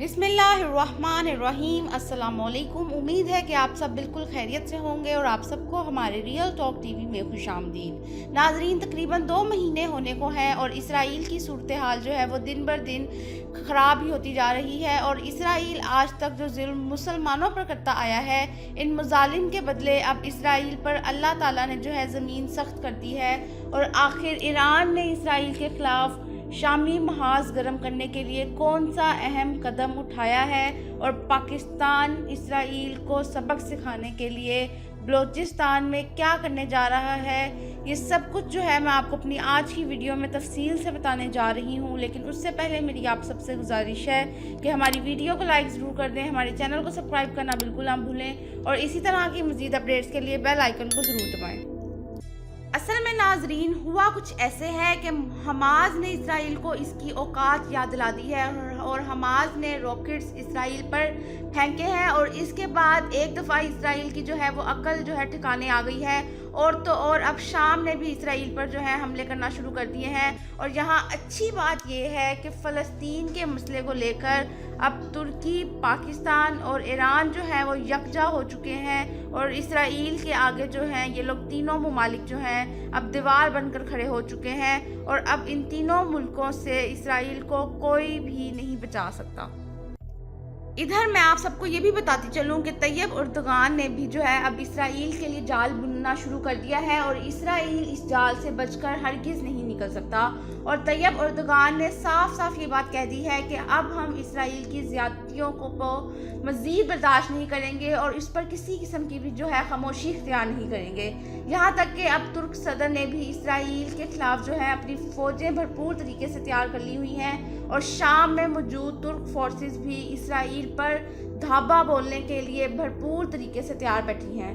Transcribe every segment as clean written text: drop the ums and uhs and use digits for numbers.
बिस्मिल्लाहिर्रहमानिर्रहीम। अस्सलाम वालेकुम। उम्मीद है कि आप सब बिल्कुल खैरियत से होंगे और आप सबको हमारे रियल टॉक टीवी में खुशामदीद। नाजरीन, तकरीबन 2 महीने होने को हैं और इसराइल की सूरत हाल जो है वो दिन बर दिन ख़राब ही होती जा रही है। और इसराइल आज तक जो जुल्म मुसलमानों पर करता आया है, इन मुजालिम के बदले अब इसराइल पर अल्लाह ताला ने जो है ज़मीन सख्त कर दी है। और आखिर ईरान ने इसराइल के ख़िलाफ़ शामी महाज गर्म करने के लिए कौन सा अहम कदम उठाया है, और पाकिस्तान इसराइल को सबक सिखाने के लिए बलूचिस्तान में क्या करने जा रहा है, ये सब कुछ जो है मैं आपको अपनी आज की वीडियो में तफसील से बताने जा रही हूँ। लेकिन उससे पहले मेरी आप सबसे गुजारिश है कि हमारी वीडियो को लाइक ज़रूर कर दें, हमारे चैनल को सब्सक्राइब करना बिल्कुल ना भूलें और इसी तरह की मज़ीद अपडेट्स के लिए बेल आइकन को ज़रूर दबाएँ। असल में नाजरीन, हुआ कुछ ऐसे है कि हमास ने इसराइल को इसकी औकात याद दिला दी है और हमास ने रॉकेट्स इसराइल पर फेंके हैं। और इसके बाद एक दफ़ा इसराइल की जो है वो अक्ल जो है ठिकाने आ गई है। और तो और अब शाम ने भी इसराइल पर जो है हमले करना शुरू कर दिए हैं। और यहाँ अच्छी बात यह है कि फ़लस्तीन के मसले को लेकर अब तुर्की, पाकिस्तान और ईरान जो है वो यकजा हो चुके हैं और इसराइल के आगे जो हैं ये लोग तीनों ममालिक जो हैं अब दीवार बनकर खड़े हो चुके हैं। और अब इन तीनों मुल्कों से इसराइल को कोई भी नहीं बचा सकता। इधर मैं आप सबको ये भी बताती चलूँ कि तैयब उर्दगान ने भी जो है अब इसराइल के लिए जाल बुनना शुरू कर दिया है और इसराइल इस जाल से बचकर हरगिज़ नहीं निकल सकता। और तैयब उर्दगान ने साफ साफ ये बात कह दी है कि अब हम इसराइल की ज़्यादतियों को मज़ीद बर्दाश्त नहीं करेंगे और इस पर किसी किस्म की भी जो है खामोशी इख्तियार नहीं करेंगे। यहाँ तक कि अब तुर्क सदर ने भी इसराइल के ख़िलाफ़ जो है अपनी फ़ौजें भरपूर तरीके से तैयार कर ली हुई हैं और शाम में मौजूद तुर्क फोर्सेस भी इसराइल पर धाबा बोलने के लिए भरपूर तरीके से तैयार बैठी हैं।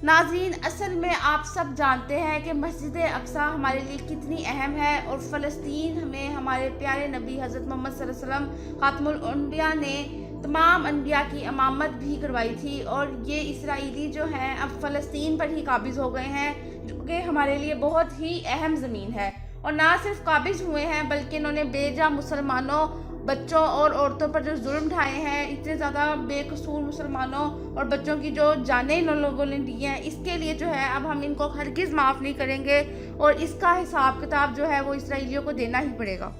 नाज़रीन, असल में आप सब जानते हैं कि मस्जिद अक्सा हमारे लिए कितनी अहम है और फ़लस्तीन हमें हमारे प्यारे नबी हज़रत मोहम्मद सल्लल्लाहु अलैहि वसल्लम खातमुल अंबिया ने तमाम अनबिया की इमामत भी करवाई थी। और ये इसराइली जो हैं अब फ़लस्तीन पर ही काबिज़ हो गए हैं, जो कि हमारे लिए बहुत ही अहम ज़मीन है। और ना सिर्फ काबिज़ हुए हैं बल्कि इन्होंने बेजा मुसलमानों, बच्चों और औरतों पर जो जुल्म ढाए हैं, इतने ज़्यादा बेकसूर मुसलमानों और बच्चों की जो जानें इन लोगों ने दी हैं, इसके लिए जो है अब हम इनको हरगिज़ माफ़ नहीं करेंगे और इसका हिसाब किताब जो है वो इसराइलियों को देना ही पड़ेगा।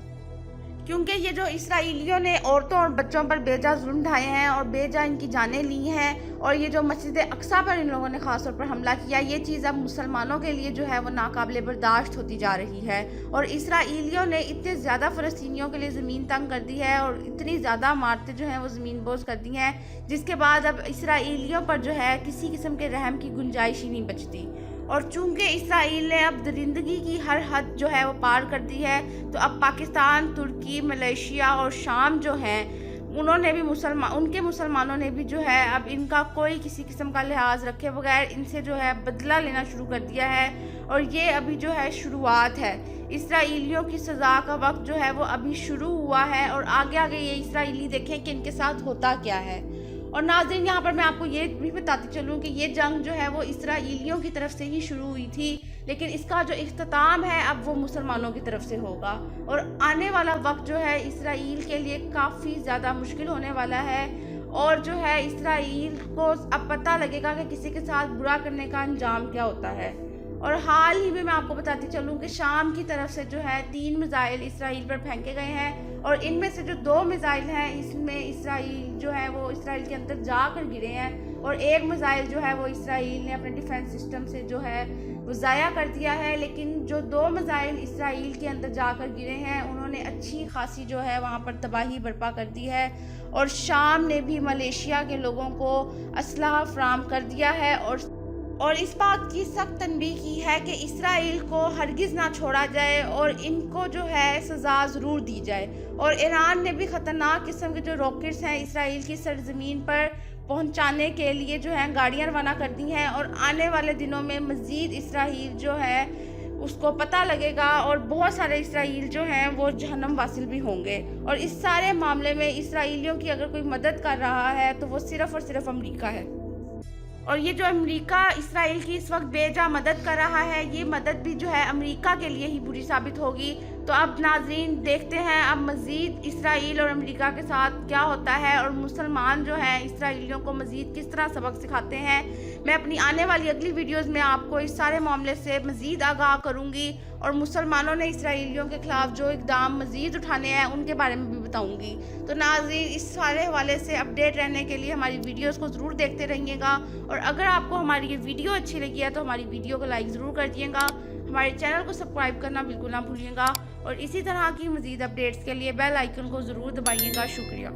क्योंकि ये जो इसराइलियों ने औरतों और बच्चों पर बेजा जुल्म ढाए हैं और बेजा इनकी जानें ली हैं और ये जो मस्जिद अक्सा पर इन लोगों ने ख़ास तौर पर हमला किया, ये चीज़ अब मुसलमानों के लिए जो है वो नाकाबिले बर्दाश्त होती जा रही है। और इसराइलियों ने इतने ज़्यादा फ़लस्तीनियों के लिए ज़मीन तंग कर दी है और इतनी ज़्यादा इमारतें जो हैं वो ज़मीन बोझ कर दी हैं, जिसके बाद अब इसराइलियों पर जो है किसी किस्म के रहम की गुंजाइश ही नहीं बचती। और चूंकि इसराइल ने अब दरिंदगी की हर हद जो है वो पार कर दी है, तो अब पाकिस्तान, तुर्की, मलेशिया और शाम जो हैं उन्होंने भी उनके मुसलमानों ने भी जो है अब इनका कोई किसी किस्म का लिहाज रखे बगैर इनसे जो है बदला लेना शुरू कर दिया है। और ये अभी जो है शुरुआत है, इसराइलियों की सज़ा का वक्त जो है वो अभी शुरू हुआ है और आगे आगे ये इसराइली देखें कि इनके साथ होता क्या है। और नाज़रीन, यहाँ पर मैं आपको ये भी बताती चलूँ कि ये जंग जो है वो इसराइलियों की तरफ से ही शुरू हुई थी, लेकिन इसका जो इख्तिताम है अब वो मुसलमानों की तरफ से होगा। और आने वाला वक्त जो है इसराइल के लिए काफ़ी ज़्यादा मुश्किल होने वाला है और जो है इसराइल को अब पता लगेगा कि किसी के साथ बुरा करने का अंजाम क्या होता है। और हाल ही में मैं आपको बताती चलूँ कि शाम की तरफ से जो है 3 मिसाइल इसराइल पर फेंके गए हैं और इनमें से जो 2 मिसाइल हैं इसमें इसराइल जो है वो इसराइल के अंदर जाकर गिरे हैं और एक मिसाइल जो है वो इसराइल ने अपने डिफेंस सिस्टम से जो है वो ज़ाया कर दिया है। लेकिन जो 2 मिसाइल इसराइल के अंदर जाकर गिरे हैं उन्होंने अच्छी खासी जो है वहाँ पर तबाही बर्पा कर दी है। और शाम ने भी मलेशिया के लोगों को असलहा फराहम कर दिया है और इस बात की सख्त तनबीह की है कि इसराइल को हरगिज़ ना छोड़ा जाए और इनको जो है सज़ा ज़रूर दी जाए। और ईरान ने भी ख़तरनाक किस्म के जो रॉकेट्स हैं इसराइल की सरज़मीन पर पहुंचाने के लिए जो है गाड़ियां रवाना कर दी हैं और आने वाले दिनों में मज़ीद इसराइल जो है उसको पता लगेगा और बहुत सारे इसराइल जो हैं वो जहन्नम वासिल भी होंगे। और इस सारे मामले में इसराइलियों की अगर कोई मदद कर रहा है तो वो सिर्फ़ और सिर्फ अमेरिका है। اور یہ جو امریکہ اسرائیل کی اس وقت بے جا مدد کر رہا ہے، یہ مدد بھی جو ہے امریکہ کے لیے ہی بری ثابت ہوگی۔ تو اب ناظرین دیکھتے ہیں اب مزید اسرائیل اور امریکہ کے ساتھ کیا ہوتا ہے، اور مسلمان جو ہیں اسرائیلیوں کو مزید کس طرح سبق سکھاتے ہیں۔ میں اپنی آنے والی اگلی ویڈیوز میں آپ کو اس سارے معاملے سے مزید آگاہ کروں گی، اور مسلمانوں نے اسرائیلیوں کے خلاف جو اقدام مزید اٹھانے ہیں ان کے بارے میں بھی بتاؤں گی۔ تو ناظرین اس سارے حوالے سے اپڈیٹ رہنے کے لیے ہماری ویڈیوز کو ضرور دیکھتے رہیے گا، اور اگر آپ کو ہماری یہ ویڈیو اچھی لگی ہے تو ہماری ویڈیو کو لائک ضرور کر دیجیے گا، ہمارے چینل کو سبسکرائب کرنا بالکل نہ بھولیے گا، اور اسی طرح کی مزید اپڈیٹس کے لیے بیل آئیکن کو ضرور دبائیے گا۔ شکریہ۔